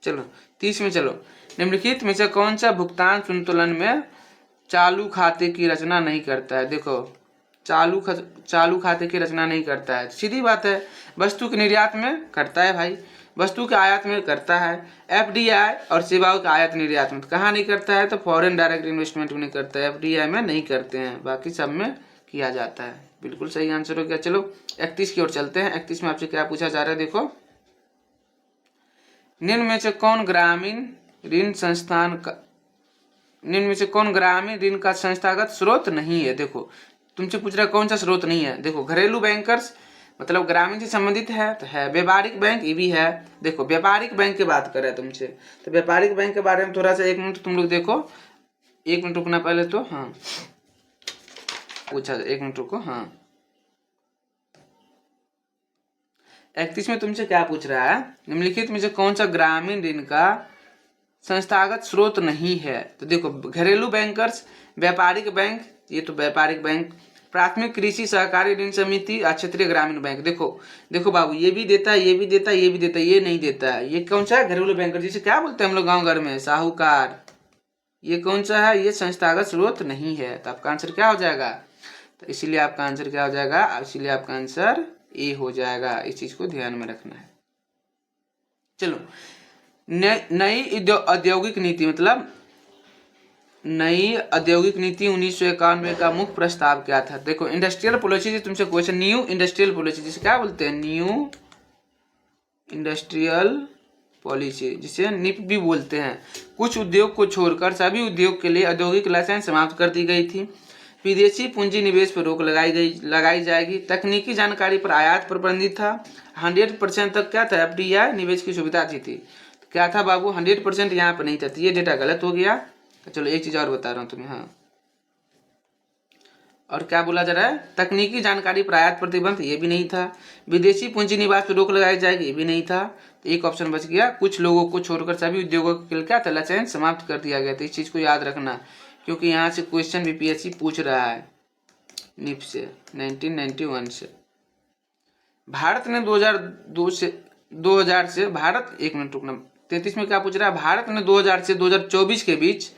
चलो 30 में चलो, निम्नलिखित में से कौन सा भुगतान संतुलन में चालू खाते की रचना नहीं करता है। देखो चालू खाते की रचना नहीं करता है, सीधी बात है, वस्तु के निर्यात में करता है भाई, वस्तु के आयात में करता है, एफडीआई और सेवाओं के आयात निर्यात में। कहाँ नहीं करता है, तो फॉरेन डायरेक्ट इन्वेस्टमेंट में नहीं करता है, एफडीआई में नहीं करते हैं, बाकी सब में किया जाता है। बिल्कुल सही आंसर हो गया। चलो 31 की ओर चलते हैं। 31 में आपसे क्या पूछा जा रहा है, देखो निम्न में से कौन ग्रामीण ऋण का संस्थागत स्रोत नहीं है। देखो तुमसे पूछ रहा है कौन सा स्रोत नहीं है, देखो घरेलू बैंकर्स मतलब ग्रामीण से संबंधित है तो है, व्यापारिक बैंक ये भी है। देखो व्यापारिक बैंक की बात कर रहे हैं तुमसे, तो व्यापारिक बैंक के बारे में थोड़ा सा 1 मिनट तुम लोग देखो, 1 मिनट रुकना पहले तो, हाँ पूछा 1 मिनट रुको। हाँ 31 में तुमसे क्या पूछ रहा है, निम्नलिखित में से कौन सा ग्रामीण ऋण का संस्थागत स्रोत नहीं है। तो देखो घरेलू बैंकर्स, व्यापारिक बैंक, ये तो व्यापारिक बैंक, प्राथमिक कृषि सहकारी ऋण समिति, क्षेत्रीय ग्रामीण बैंक। देखो बाबू, ये भी देता है, ये भी देता है, ये भी देता है, ये नहीं देता है। ये कौन सा है, घरेलू बैंकर, जिसे क्या बोलते हैं हम लोग गाँव घर में, साहूकार। ये कौन सा है, ये संस्थागत स्रोत नहीं है। तो आपका आंसर क्या हो जाएगा, तो इसीलिए आपका आंसर क्या हो जाएगा, इसीलिए आपका आंसर ए हो जाएगा। इस चीज को ध्यान में रखना है। चलो नई औद्योगिक नीति, मतलब नई औद्योगिक नीति 1991 का मुख्य प्रस्ताव क्या था। देखो इंडस्ट्रियल पॉलिसी, तुमसे क्वेश्चन, न्यू इंडस्ट्रियल पॉलिसी जिसे क्या बोलते हैं, न्यू इंडस्ट्रियल पॉलिसी, जिसे निप भी बोलते हैं। कुछ उद्योग को छोड़कर सभी उद्योग के लिए औद्योगिक लाइसेंस समाप्त कर दी गई थी। विदेशी पूंजी निवेश पर रोक लगाई जाएगी। तकनीकी जानकारी पर आयात प्रतिबंधित था। 100% तक क्या था, एफडीआई निवेश की सुविधा थी। तो क्या था बाबू, 100% यहाँ पर नहीं था, तो ये डेटा गलत हो गया। तो चलो एक चीज और बता रहा हूँ तुम्हें, हाँ और क्या बोला जा रहा है, तकनीकी जानकारी पर आयात प्रतिबंध, ये भी नहीं था। विदेशी पूंजी निवेश पर रोक लगाई जाएगी, ये भी नहीं था। तो एक ऑप्शन बच गया, कुछ लोगों को छोड़कर सभी उद्योगों के लिए क्या था, लाइसेंस समाप्त कर दिया गया था। इस चीज को याद रखना, क्योंकि यहाँ से क्वेश्चन बीपीएससी पूछ रहा है निप से 1991 से। भारत ने 2000 से भारत, 1 मिनट रुकना, 33 में क्या पूछ रहा है, भारत ने 2000 से 2024 के बीच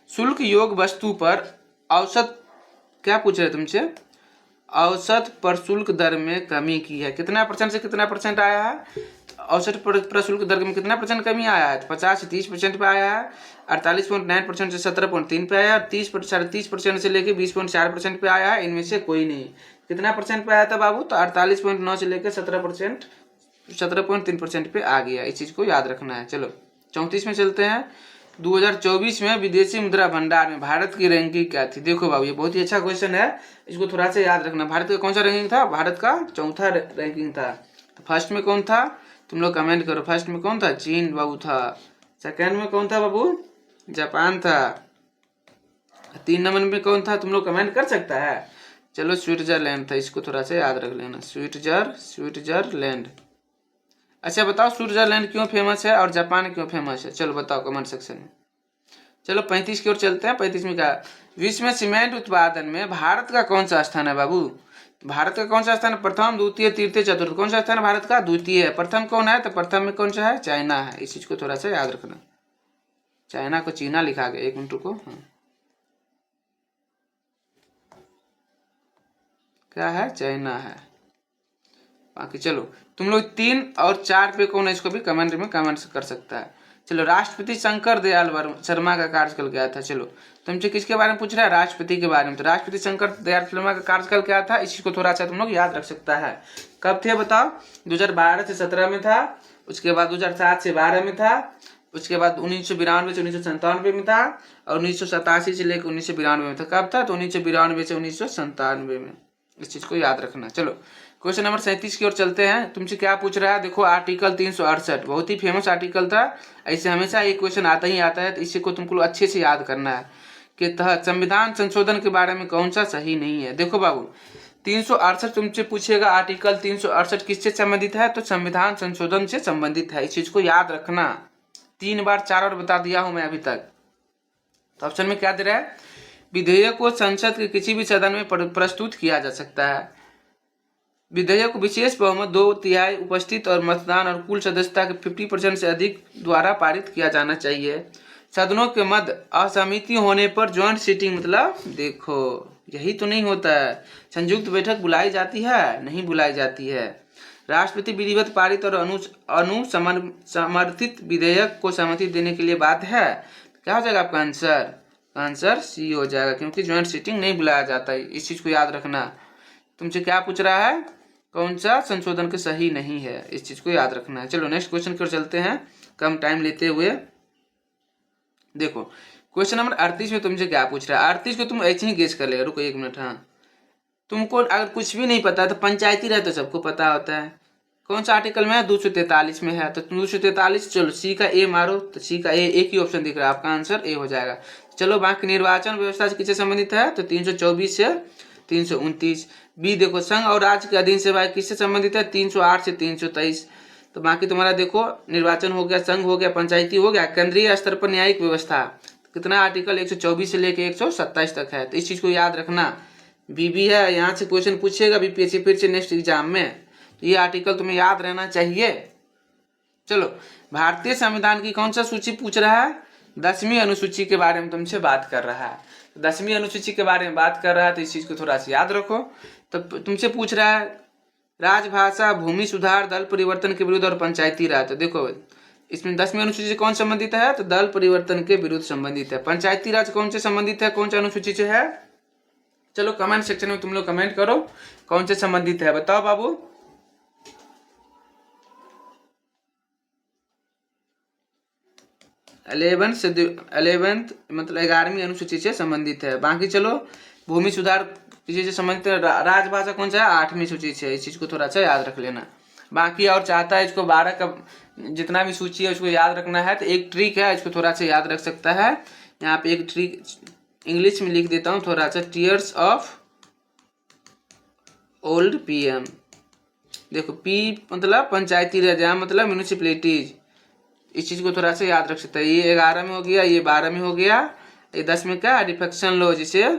शुल्क योग वस्तु पर औसत, क्या पूछ रहे तुमसे, औसत प्रशुल्क दर में कमी की है। कितना % से कितना % आया है, औसत प्रशुल्क दर में कितना परसेंट कमी आया है? 50 से 30% पे आया है, 48.9% से 17.3 पे आया है, 30% से लेके 20.4% पे आया है। इनमें से कोई नहीं। कितना परसेंट पे आया था बाबू? तो 48.9 से लेकर 17.3% पे आ गया। इस चीज को याद रखना है। चलो 34 में चलते हैं। 2024 में विदेशी मुद्रा भंडार में भारत की रैंकिंग क्या थी? देखो बाबू, ये बहुत ही अच्छा क्वेश्चन है, इसको थोड़ा सा याद रखना। भारत का कौन सा रैंकिंग था? भारत का चौथा रैंकिंग था। तो फर्स्ट में कौन था? तुम लोग कमेंट करो। फर्स्ट में कौन था? चीन बाबू था। सेकंड में कौन था बाबू? जापान था। 3 नंबर में कौन था? तुम लोग कमेंट कर सकता है। चलो स्विट्जरलैंड था। इसको थोड़ा सा याद रख लेना। स्विट्जरलैंड। अच्छा बताओ, स्विट्जरलैंड क्यों फेमस है और जापान क्यों फेमस है? चलो बताओ कमेंट सेक्शन में। चलो 35 की ओर चलते हैं। 35 में क्या? विश्व में सीमेंट उत्पादन में भारत का कौन सा स्थान है बाबू? भारत का कौन सा स्थान है? प्रथम, द्वितीय, तृतीय, चतुर्थ। कौन सा स्थान है भारत का? द्वितीय है। प्रथम कौन है? तो प्रथम में कौन सा है? चाइना है। इस चीज को थोड़ा सा याद रखना। चाइना को चीना लिखा गया। 1 मिनट को। हाँ। क्या है? चाइना है। बाकी चलो तुम लोग 3 और 4 पे कौन है, इसको भी कमेंट में कमेंट कर सकता है। चलो राष्ट्रपति शंकर दयाल शर्मा का कार्यकाल क्या था? चलो तुमसे किसके बारे में पूछ रहा है? राष्ट्रपति के बारे में। तो राष्ट्रपति शंकर दयाल शर्मा का कार्यकाल क्या था? इस चीज को थोड़ा सा तुम लोग याद रख सकता है। कब थे बताओ? 2012 से 17 में था। उसके बाद 2007 से 12 में था। उसके बाद 1992 से 1997 में था। और 1987 से लेकर 1992 में था। कब था? तो 1992 से 1997 में। इस चीज को याद रखना। चलो क्वेश्चन नंबर 37 की ओर चलते हैं। तुमसे क्या पूछ रहा है? देखो आर्टिकल 368 बहुत ही फेमस आर्टिकल था। ऐसे हमेशा एक क्वेश्चन आता ही आता है, तो इसी को तुमको अच्छे से याद करना है। के तहत संविधान संशोधन के बारे में कौन सा सही नहीं है? देखो बाबू 368 तुमसे पूछेगा, आर्टिकल 368 किससे संबंधित है? तो संविधान संशोधन से संबंधित है। इस चीज को याद रखना। 3 बार 4 बार बता दिया हूं मैं अभी तक। तो ऑप्शन में क्या दे रहा है? विधेयक को संसद के किसी भी सदन में प्रस्तुत किया जा सकता है। विधेयक को विशेष बहुमत 2/3 उपस्थित और मतदान और कुल सदस्यता के 50% से अधिक द्वारा पारित किया जाना चाहिए। सदनों के मध्य असहमति होने पर ज्वाइंट सीटिंग, मतलब देखो यही तो नहीं होता है। संयुक्त बैठक बुलाई जाती है? नहीं बुलाई जाती है। राष्ट्रपति विधिवत पारित और समर्थित विधेयक को सहमति देने के लिए बाध्य है। क्या हो जाएगा आपका आंसर? आंसर सी हो जाएगा, क्योंकि ज्वाइंट सीटिंग नहीं बुलाया जाता है। इस चीज को याद रखना। तुमसे क्या पूछ रहा है? कौन सा संशोधन के सही नहीं है? इस चीज को याद रखना है। चलो नेक्स्ट क्वेश्चन की ओर चलते हैं, कम टाइम लेते हुए। देखो क्वेश्चन नंबर 38 में तुमसे क्या पूछ रहा है? 38 को तुम ऐसे ही गेस कर लेगा। रुको 1 मिनट। हाँ, तुमको अगर कुछ भी नहीं पता है तो पंचायती राज तो सबको पता होता है। कौन सा आर्टिकल में है? 243 में है। तो 243, चलो सी का ए मारो, तो सी का ए, एक ही ऑप्शन दिख रहा है, आपका आंसर ए हो जाएगा। चलो बाकी निर्वाचन व्यवस्था से किससे संबंधित है? तो 324 से 329। बी देखो संघ और राज्य के अधीन सेवाएं किससे संबंधित है? 308 से 323। तो बाकी तुम्हारा देखो निर्वाचन हो गया, संघ हो गया, पंचायती हो गया, केंद्रीय स्तर पर न्यायिक व्यवस्था कितना आर्टिकल 124 से लेके 127 तक है। तो इस चीज को याद रखना। बीबी है, यहाँ से क्वेश्चन पूछेगा बीपीएससी फिर से नेक्स्ट एग्जाम में, तो ये आर्टिकल तुम्हें याद रहना चाहिए। चलो भारतीय संविधान की कौन सा सूची पूछ रहा है? 10वीं अनुसूची के बारे में तुमसे बात कर रहा है। 10वीं अनुसूची के बारे में बात कर रहा है, तो इस चीज को थोड़ा सा याद रखो। तो तुमसे पूछ रहा है राजभाषा, भूमि सुधार, दल परिवर्तन के विरुद्ध और पंचायती राज। तो देखो इसमें 10वीं अनुसूची से कौन संबंधित है? तो दल परिवर्तन के विरुद्ध संबंधित है। पंचायती राज कौन से संबंधित है? कौन सा अनुसूची से है? चलो कमेंट सेक्शन में तुम लोग कमेंट करो कौन से संबंधित है, बताओ बाबू। अलेवेंथ मतलब 11वीं अनुसूची से संबंधित है। बाकी चलो भूमि सुधार किसी से संबंधित है। राजभाषा कौन सा है? 8वीं सूची से। इस चीज को थोड़ा सा याद रख लेना। बाकी और चाहता है इसको 12 का जितना भी सूची है उसको याद रखना है, तो एक ट्रिक है, इसको थोड़ा सा याद रख सकता है। यहाँ पे एक ट्रिक इंग्लिश में लिख देता हूँ थोड़ा सा, टीयर्स ऑफ ओल्ड पीएम। देखो पी मतलब पंचायती राज, मतलब म्यूनिसिपैलिटीज। इस चीज को थोड़ा सा याद रख सकता है। ये 11 में हो गया, ये 12 में हो गया, ये 10 में क्या? डिफेक्शन लॉ, जिसे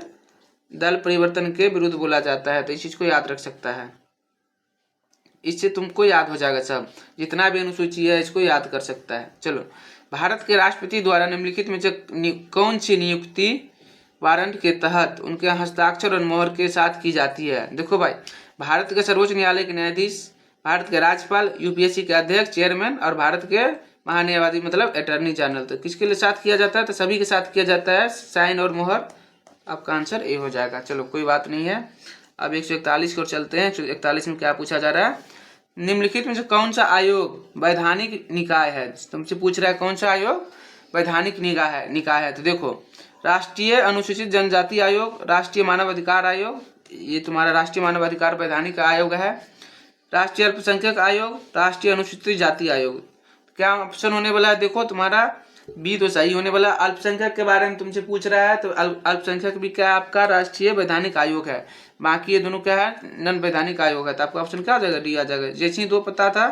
दल परिवर्तन के विरुद्ध बोला जाता है। तो इस चीज को याद रख सकता है। इससे तुमको याद हो जाएगा सब, जितना भी अनुसूची है इसको याद कर सकता है। चलो भारत के राष्ट्रपति द्वारा निम्नलिखित में से कौन सी नियुक्ति वारंट के तहत उनके हस्ताक्षर और मोहर के साथ की जाती है? देखो भाई, भारत के सर्वोच्च न्यायालय के न्यायाधीश, भारत के राज्यपाल, यूपीएससी के अध्यक्ष, चेयरमैन और भारत के महान्यायवादी मतलब अटॉर्नी जनरल। तो किसके लिए साथ किया जाता है? तो सभी के साथ किया जाता है, साइन और मोहर। आपका आंसर ए हो जाएगा। चलो कोई बात नहीं है। अब 141 की ओर चलते हैं। 141 में क्या पूछा जा रहा है? निम्नलिखित में से कौन सा आयोग वैधानिक निकाय है? तुमसे पूछ रहा है कौन सा आयोग वैधानिक निकाय है। तो देखो, राष्ट्रीय अनुसूचित जनजाति आयोग, राष्ट्रीय मानव अधिकार आयोग, ये तुम्हारा राष्ट्रीय मानव अधिकार वैधानिक आयोग है। राष्ट्रीय अल्पसंख्यक आयोग, राष्ट्रीय अनुसूचित जाति आयोग। क्या ऑप्शन होने वाला है? देखो तुम्हारा बी तो सही होने वाला। अल्पसंख्यक के बारे में तुमसे पूछ रहा है तो अल्पसंख्यक भी क्या आपका राष्ट्रीय वैधानिक आयोग है। बाकी ये दोनों क्या है? नन वैधानिक आयोग है। तो आपका ऑप्शन क्या आ जाएगा? डी आ जाएगा। जैसे ही दो पता था,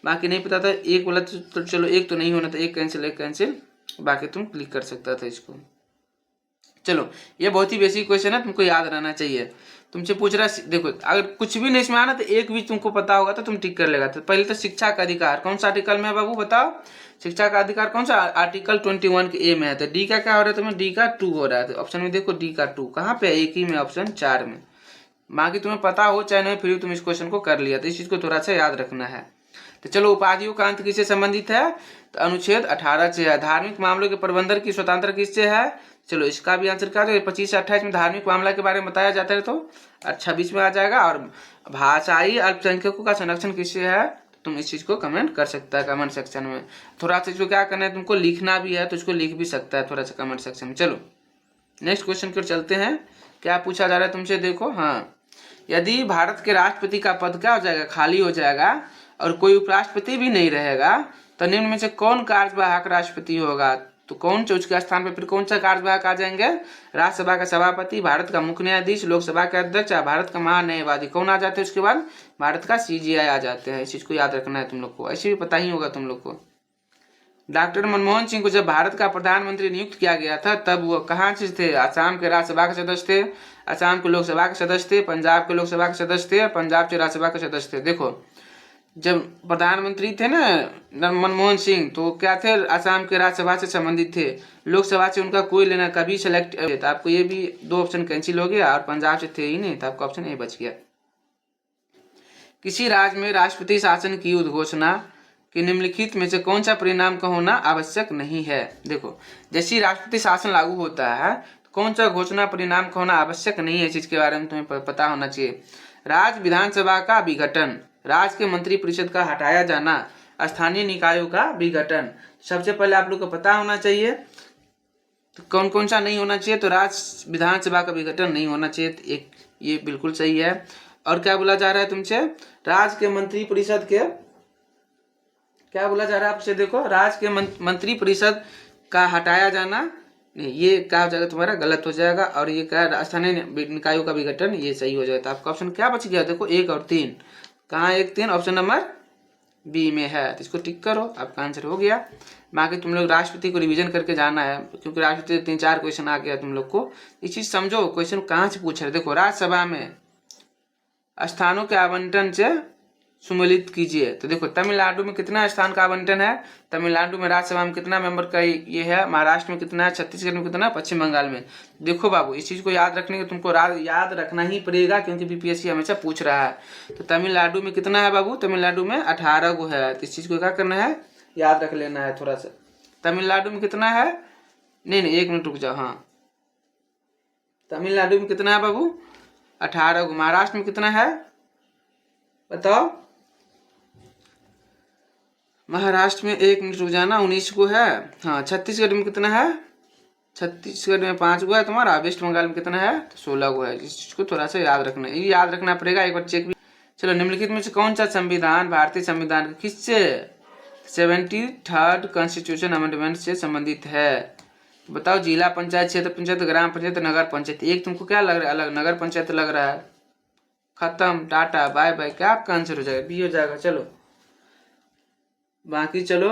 बाकी नहीं पता था, एक बोला तो चलो एक तो नहीं होना था, एक कैंसिल, बाकी तुम क्लिक कर सकता था इसको। चलो ये बहुत ही बेसिक क्वेश्चन है, तुमको याद रहना चाहिए। तुमसे पूछ रहा है, देखो अगर कुछ भी नहीं इसमें आना तो एक भी तुमको पता होगा तो तुम टिक कर लेगा। तो पहले तो शिक्षा का अधिकार कौन सा आर्टिकल में है बाबू, बताओ। शिक्षा का अधिकार कौन सा? आर्टिकल 21 के ए में है। तो डी का क्या हो रहा है तुम्हें? डी का 2 हो रहा है। तो ऑप्शन में देखो डी का 2 कहाँ पे? एक ही में, ऑप्शन 4 में। बाकी तुम्हें पता हो चाहे नहीं, फिर भी तुम इस क्वेश्चन को कर लिया। तो इस चीज को थोड़ा सा याद रखना है। तो चलो, उपाधियों का अंत किससे संबंधित है? तो अनुच्छेद 18 से है। धार्मिक मामलों के प्रबंधन की स्वतंत्रता किससे है? चलो इसका भी आंसर क्या है? 25 से 28 में धार्मिक मामला के बारे में बताया जाता है, तो 26 में आ जाएगा। और भाषाई अल्पसंख्यकों का संरक्षण किससे है? तुम इस चीज को कमेंट कर सकता है कमेंट सेक्शन में। थोड़ा सा इसको क्या करना है, तुमको लिखना भी है तो इसको लिख भी सकता है थोड़ा सा कमेंट सेक्शन में। चलो नेक्स्ट क्वेश्चन की ओर चलते हैं। क्या पूछा जा रहा है तुमसे? देखो, हाँ, यदि भारत के राष्ट्रपति का पद क्या हो जाएगा? खाली हो जाएगा और कोई उपराष्ट्रपति भी नहीं रहेगा, तो निम्न में से कौन कार्यवाहक राष्ट्रपति होगा? तो कौन सा उसके स्थान पर फिर कौन सा कार्यवाहक आ जाएंगे? राज्यसभा का सभापति, भारत का मुख्य न्यायाधीश, लोकसभा के अध्यक्ष या भारत का महान्यायवादी। कौन आ जाते हैं उसके बाद? भारत का सीजीआई आ जाते हैं। इस चीज को याद रखना है तुम लोग को, ऐसे भी पता ही होगा तुम लोग को। डॉक्टर मनमोहन सिंह को जब भारत का प्रधानमंत्री नियुक्त किया गया था, तब वो कहाँ से थे? असम के राज्यसभा के सदस्य थे, असम के लोकसभा के सदस्य थे, पंजाब के लोकसभा के सदस्य थे, पंजाब के राज्यसभा के सदस्य थे। देखो जब प्रधानमंत्री थे ना मनमोहन सिंह, तो क्या थे? असम के राज्यसभा से संबंधित थे। लोकसभा से उनका कोई लेना कभी सेलेक्ट, तो आपको ये भी 2 ऑप्शन कैंसिल हो गया। और पंजाब से थे ही नहीं, तो आपका ऑप्शन ए बच गया। किसी राज्य में राष्ट्रपति शासन की उद्घोषणा कि निम्नलिखित में से कौन सा परिणाम का होना आवश्यक नहीं है? देखो, जैसे राष्ट्रपति शासन लागू होता है तो कौन सा घोषणा परिणाम का होना आवश्यक नहीं है, इस चीज के बारे में तुम्हें पता होना चाहिए। राज्य विधानसभा का विघटन, राज्य के मंत्री परिषद का हटाया जाना, स्थानीय निकायों का विघटन। सबसे पहले आप लोग को पता होना चाहिए तो कौन कौन सा नहीं होना चाहिए। तो राज्य विधानसभा का विघटन नहीं होना चाहिए, तो एक ये बिल्कुल सही है। और क्या बोला जा रहा है तुमसे? राज्य के मंत्री परिषद के क्या बोला जा रहा है आपसे? देखो, राज्य के मंत्री परिषद का हटाया जाना, नहीं, ये क्या हो जाएगा तुम्हारा? गलत हो जाएगा। और ये क्या? स्थानीय निकायों का विघटन, ये सही हो जाएगा। तो आपका ऑप्शन क्या बच गया? देखो 1 और 3, कहाँ 1 3? ऑप्शन नंबर बी में है। तो इसको टिक करो, आपका आंसर हो गया। बाकी तुम लोग राष्ट्रपति को रिवीजन करके जाना है, क्योंकि राष्ट्रपति 3-4 क्वेश्चन आ गया तुम लोग को। इस चीज समझो क्वेश्चन कहाँ से पूछ रहे। देखो, राज्यसभा में स्थानों के आवंटन से सुमेलित कीजिए। तो देखो, तमिलनाडु में कितना स्थान का आवंटन है? तमिलनाडु में राज्यसभा में कितना मेंबर का ये है? महाराष्ट्र में कितना है? छत्तीसगढ़ में कितना? पश्चिम बंगाल में। देखो बाबू, इस चीज को याद रखने के तुमको याद रखना ही पड़ेगा, क्योंकि बीपीएससी हमेशा पूछ रहा है। तो तमिलनाडु में कितना है बाबू? तमिलनाडु में 18 गो है। तो इस चीज को क्या करना है? याद रख लेना है थोड़ा सा। तमिलनाडु में कितना है? नहीं, 1 मिनट रुक जाओ। हाँ, तमिलनाडु में कितना है बाबू? 18 गो। महाराष्ट्र में कितना है बताओ? महाराष्ट्र में 1 मिनट रुक जाना, 19 को है। हाँ, छत्तीसगढ़ में कितना है? छत्तीसगढ़ में 5 गो है तुम्हारा। वेस्ट बंगाल में कितना है? तो 16 गो है। इस चीज को थोड़ा सा याद रखना है, ये याद रखना पड़ेगा, एक बार चेक भी। चलो, निम्नलिखित में से कौन सा संविधान भारतीय संविधान किससे 73rd कॉन्स्टिट्यूशन अमेंडमेंट से संबंधित है? बताओ। जिला पंचायत, क्षेत्र पंचायत, ग्राम पंचायत, नगर पंचायत। एक तुमको क्या लग रहा है? अलग नगर पंचायत लग रहा है। खत्म, टाटा बाय बाय। क्या आपका आंसर हो जाएगा? बी हो जाएगा। चलो बाकी चलो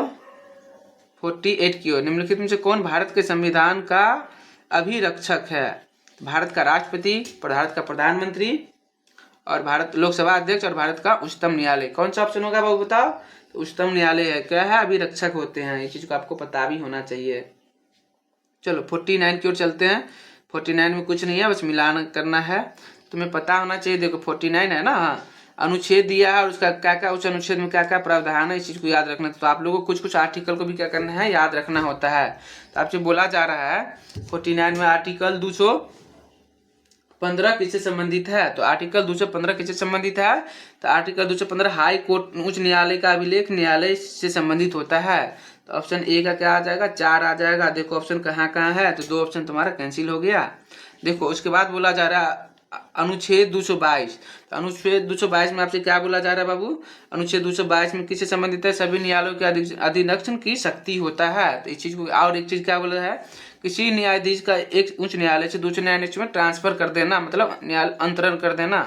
48 की ओर। निम्नलिखित में से कौन भारत के संविधान का अभिरक्षक है? भारत का राष्ट्रपति, भारत का प्रधानमंत्री, और भारत लोकसभा अध्यक्ष, और भारत का उच्चतम न्यायालय। कौन सा ऑप्शन होगा बाबू बताओ? तो उच्चतम न्यायालय है। क्या है? अभिरक्षक होते हैं। इस चीज को आपको पता भी होना चाहिए। चलो 49 की ओर चलते हैं। 49 में कुछ नहीं है, बस मिलान करना है, तुम्हें पता होना चाहिए। देखो 49 है ना, अनुच्छेद दिया है और उसका क्या क्या, उस अनुच्छेद में क्या क्या प्रावधान है, इस चीज़ को याद रखना। तो आप लोगों को कुछ कुछ आर्टिकल को भी क्या करना है, याद रखना होता है। तो आपसे बोला जा रहा है 49 में आर्टिकल 215 किससे संबंधित है। तो आर्टिकल 215 किससे संबंधित है, तो आर्टिकल 215 हाई कोर्ट उच्च न्यायालय का अभिलेख न्यायालय से संबंधित होता है। तो ऑप्शन ए का क्या आ जाएगा, 4 आ जाएगा। देखो ऑप्शन कहाँ कहाँ है, तो 2 ऑप्शन तुम्हारा कैंसिल हो गया। देखो उसके बाद बोला जा रहा है अनुच्छेद 222। तो अनुच्छेद 222 में आपसे क्या बोला जा रहा है बाबू, अनुच्छेद 222 में किससे संबंधित है, सभी न्यायालयों के अधिनिरीक्षण की शक्ति होता है। तो इस चीज को, और एक चीज क्या बोला है, किसी न्यायाधीश का एक उच्च न्यायालय से दूसरे न्यायालय में ट्रांसफर कर देना, मतलब न्यायालय अंतरण कर देना।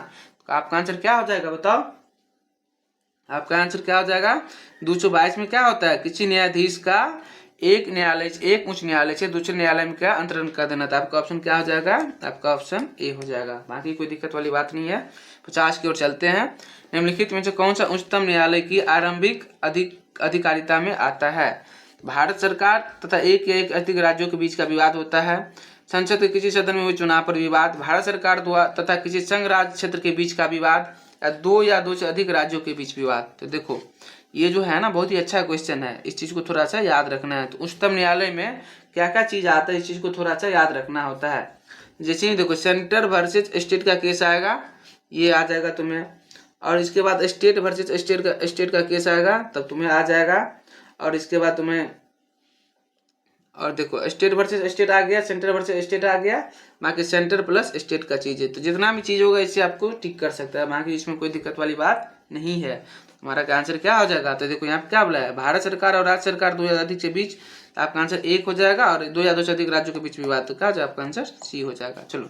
तो आपका आंसर क्या हो जाएगा बताओ, आपका आंसर क्या हो जाएगा। 222 में क्या होता है, किसी न्यायाधीश का एक न्यायालय से, एक उच्च न्यायालय से दूसरे न्यायालय में क्या अंतरण कर देना। तो आपका ऑप्शन क्या हो जाएगा, आपका ऑप्शन ए हो जाएगा। बाकी कोई दिक्कत वाली बात नहीं है। 50 की ओर चलते हैं। निम्नलिखित में से कौन सा उच्चतम न्यायालय की आरंभिक अधिकारिता में आता है। भारत सरकार तथा एक या एक अधिक राज्यों के बीच का विवाद होता है, संसद के किसी सदन में हुए चुनाव पर विवाद, भारत सरकार द्वारा तथा किसी संघ राज्य क्षेत्र के बीच का विवाद, या दो से अधिक राज्यों के बीच विवाद। तो देखो ये जो है ना बहुत ही अच्छा क्वेश्चन है, इस चीज को थोड़ा सा याद रखना है। तो उच्चतम न्यायालय में क्या क्या चीज आता है, इस चीज को थोड़ा सा याद रखना होता है। जैसे ही देखो सेंटर वर्सेस स्टेट का केस आएगा, ये आ जाएगा तुम्हें, और इसके बाद स्टेट वर्सेस स्टेट का केस आएगा तब तुम्हें आ जाएगा, और इसके बाद तुम्हें, और देखो स्टेट वर्सेस स्टेट आ गया, सेंटर वर्सेस स्टेट आ गया, बाकी सेंटर प्लस स्टेट का चीज है। तो जितना भी चीज होगा इससे आपको टिक कर सकता है, बाकी इसमें कोई दिक्कत वाली बात नहीं है। हमारा का आंसर क्या हो जाएगा, तो देखो यहाँ पे क्या बोला है, भारत सरकार और राज्य सरकार 2 या अधिक के बीच, तो आपका आंसर 1 हो जाएगा, और 2 या 2 से अधिक राज्यों के बीच विवाद, तो क्या हो जाएगा आपका आंसर सी हो जाएगा। चलो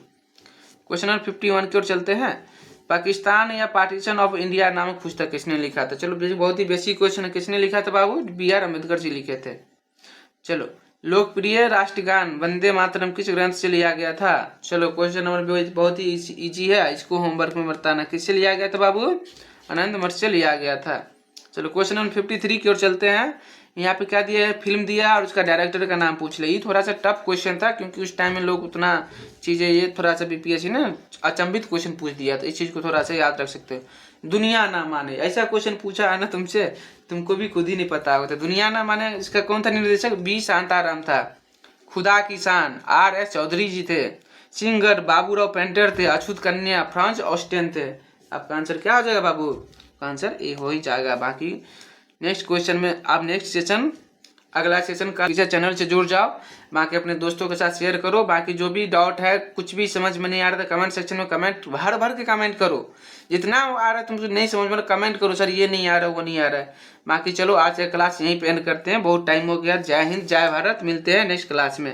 क्वेश्चन नंबर 51 की ओर चलते हैं। पाकिस्तान या पार्टीशन ऑफ इंडिया नामक पुस्तक किसने लिखा था। चलो बहुत ही बेसिक क्वेश्चन है, किसने लिखा था बाबू, BR अम्बेडकर जी लिखे थे। चलो लोकप्रिय राष्ट्रगान वंदे मातरम किस ग्रंथ से लिया गया था। चलो क्वेश्चन नंबर बहुत ही इजी है, इसको होमवर्क में बताना, किससे लिया गया था बाबू, आनंद मठ से लिया गया था। चलो क्वेश्चन नंबर 53 की ओर चलते हैं। यहाँ पे क्या दिया है, फिल्म दिया और उसका डायरेक्टर का नाम पूछ ले। ये थोड़ा सा टफ क्वेश्चन था क्योंकि उस टाइम में लोग उतना चीजें, ये थोड़ा सा BPSC ने अचंभित क्वेश्चन पूछ दिया, तो इस चीज को थोड़ा सा याद रख सकते हो। दुनिया ना माने, ऐसा क्वेश्चन पूछा है ना तुमसे, तुमको भी खुद ही नहीं पता होगा। तो दुनिया ना माने इसका कौन था निर्देशक, B शांताराम था। खुदा की शान RS चौधरी जी थे। सिंगर बाबूराव पेंटर थे। अछूत कन्या फ्रांस ऑस्टेन थे। आपका आंसर क्या हो जाएगा बाबू, आंसर ए हो ही जाएगा। बाकी नेक्स्ट क्वेश्चन में आप नेक्स्ट सेशन, अगला सेशन का पीछे चैनल से जुड़ जाओ, बाकी अपने दोस्तों के साथ शेयर करो। बाकी जो भी डाउट है, कुछ भी समझ में नहीं आ रहा था, कमेंट सेक्शन में कमेंट भर भर के कमेंट करो। जितना आ रहा है तुमसे नहीं समझ में, कमेंट करो, सर ये नहीं आ रहा, वो नहीं आ रहा है। बाकी चलो आज का क्लास यहीं पे एंड करते हैं, बहुत टाइम हो गया। जय हिंद, जय भारत, मिलते हैं नेक्स्ट क्लास में।